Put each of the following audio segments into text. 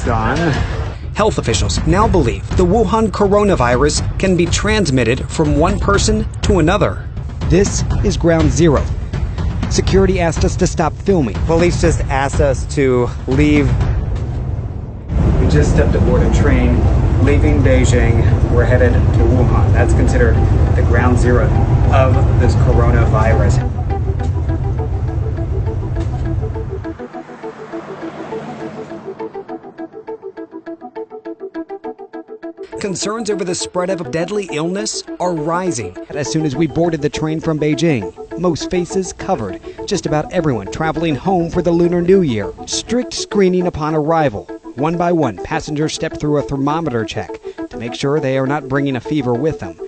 done. Health officials now believe the Wuhan coronavirus can be transmitted from one person to another. This is ground zero. Security asked us to stop filming. Police just asked us to leave. We just stepped aboard a train leaving Beijing. We're headed to Wuhan. That's considered the ground zero of this coronavirus. Concerns over the spread of deadly illness are rising as soon as we boarded the train from Beijing. Most faces covered, just about everyone traveling home for the Lunar New Year. Strict screening upon arrival. One by one, passengers step through a thermometer check to make sure they are not bringing a fever with them.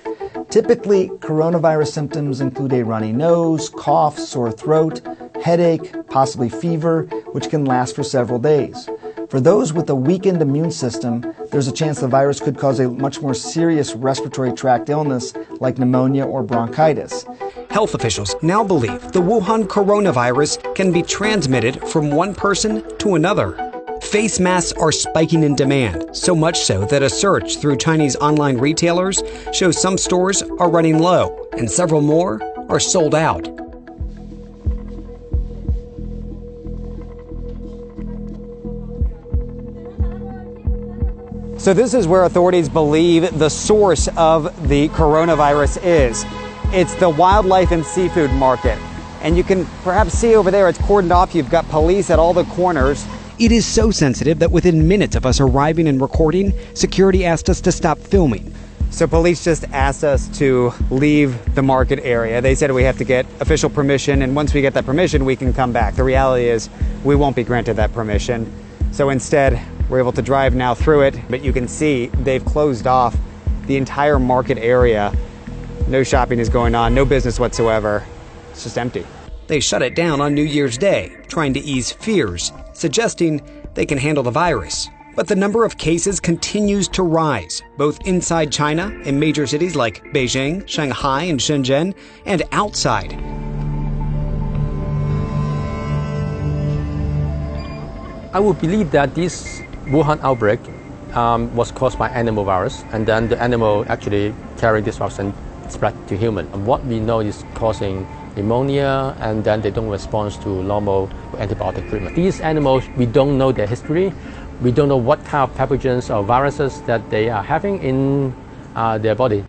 Typically, coronavirus symptoms include a runny nose, cough, sore throat, headache, possibly fever, which can last for several days. For those with a weakened immune system, there's a chance the virus could cause a much more serious respiratory tract illness like pneumonia or bronchitis. Health officials now believe the Wuhan coronavirus can be transmitted from one person to another. Face masks are spiking in demand, so much so that a search through Chinese online retailers shows some stores are running low and several more are sold out. So this is where authorities believe the source of the coronavirus is. It's the wildlife and seafood market. And you can perhaps see over there, it's cordoned off. You've got police at all the corners. It is so sensitive that within minutes of us arriving and recording, security asked us to stop filming. So police just asked us to leave the market area. They said we have to get official permission, and once we get that permission, we can come back. The reality is we won't be granted that permission. So instead, we're able to drive now through it, but you can see they've closed off the entire market area. No shopping is going on, no business whatsoever. It's just empty. They shut it down on New Year's Day, trying to ease fears, suggesting they can handle the virus. But the number of cases continues to rise, both inside China in major cities like Beijing, Shanghai, and Shenzhen, and outside. I would believe that this Wuhan outbreak was caused by animal virus, and then the animal actually carried this virus and spread to human. And what we know is causing pneumonia, and then they don't respond to normal antibiotic treatment. These animals, we don't know their history. We don't know what kind of pathogens or viruses that they are having in their body.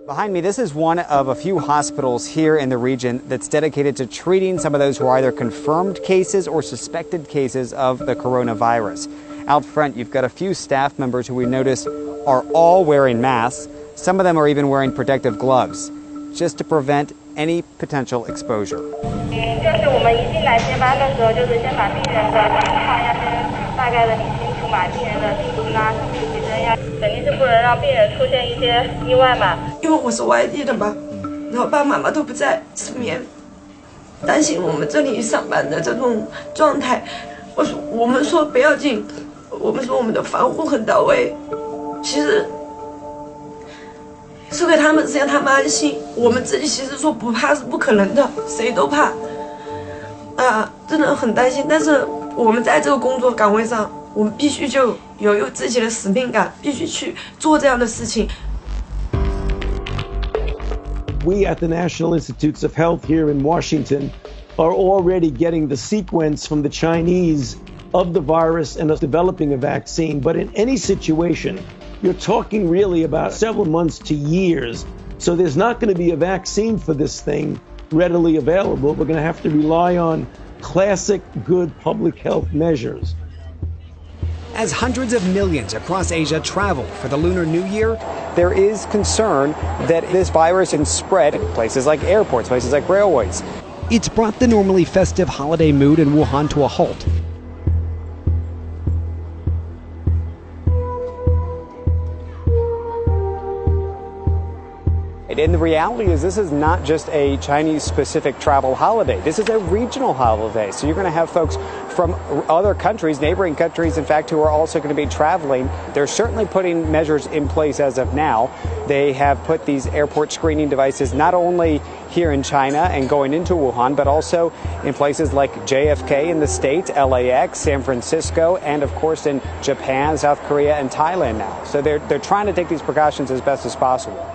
Behind me, this is one of a few hospitals here in the region that's dedicated to treating some of those who are either confirmed cases or suspected cases of the coronavirus. Out front, you've got a few staff members who we notice are all wearing masks. Some of them are even wearing protective gloves, just to prevent any potential exposure. We at the National Institutes of Health here in Washington are already getting the sequence from the Chinese of the virus and of developing a vaccine. But in any situation, you're talking really about several months to years. So there's not going to be a vaccine for this thing readily available. We're going to have to rely on classic good public health measures. As hundreds of millions across Asia travel for the Lunar New Year, there is concern that this virus can spread in places like airports, places like railways. It's brought the normally festive holiday mood in Wuhan to a halt. worried. And the reality is this is not just a Chinese-specific travel holiday. This is a regional holiday. So you're going to have folks from other countries, neighboring countries, in fact, who are also going to be traveling. They're certainly putting measures in place as of now. They have put these airport screening devices not only here in China and going into Wuhan, but also in places like JFK in the States, LAX, San Francisco, and of course in Japan, South Korea, and Thailand now. So they're trying to take these precautions as best as possible.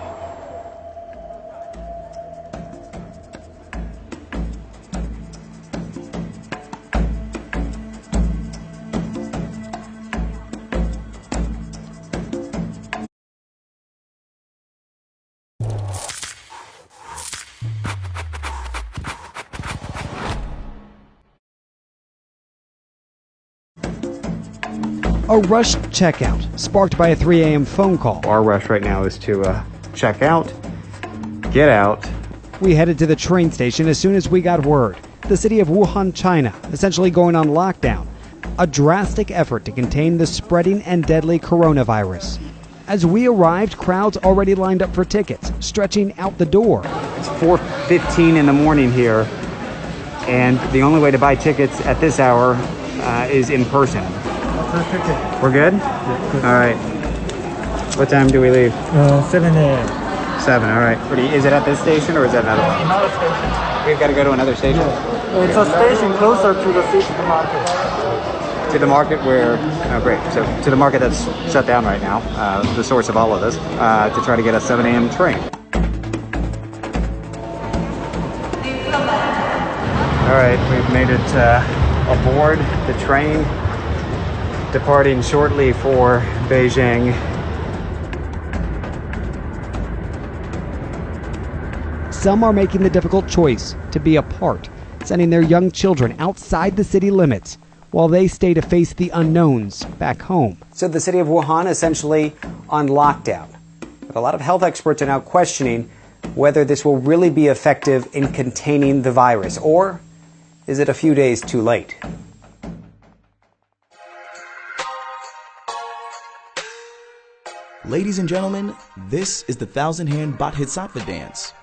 A rushed checkout, sparked by a 3 a.m. phone call. Our rush right now is to check out, get out. We headed to the train station as soon as we got word. The city of Wuhan, China, essentially going on lockdown. A drastic effort to contain the spreading and deadly coronavirus. As we arrived, crowds already lined up for tickets, stretching out the door. It's 4:15 in the morning here, and the only way to buy tickets at this hour is in person. We're good? All right. What time do we leave? 7 a.m. 7, all right. Is it at this station or is that another one? Another station. We've got to go to another station? It's a station closer to the supermarket. To the market where, oh great, so to the market that's shut down right now, the source of all of this, to try to get a 7 a.m. train. All right, we've made it aboard the train, departing shortly for Beijing. Some are making the difficult choice to be apart, sending their young children outside the city limits while they stay to face the unknowns back home. So the city of Wuhan essentially on lockdown. But a lot of health experts are now questioning whether this will really be effective in containing the virus, or is it a few days too late? Ladies and gentlemen, this is the 1,000 Hand Bodhisattva dance.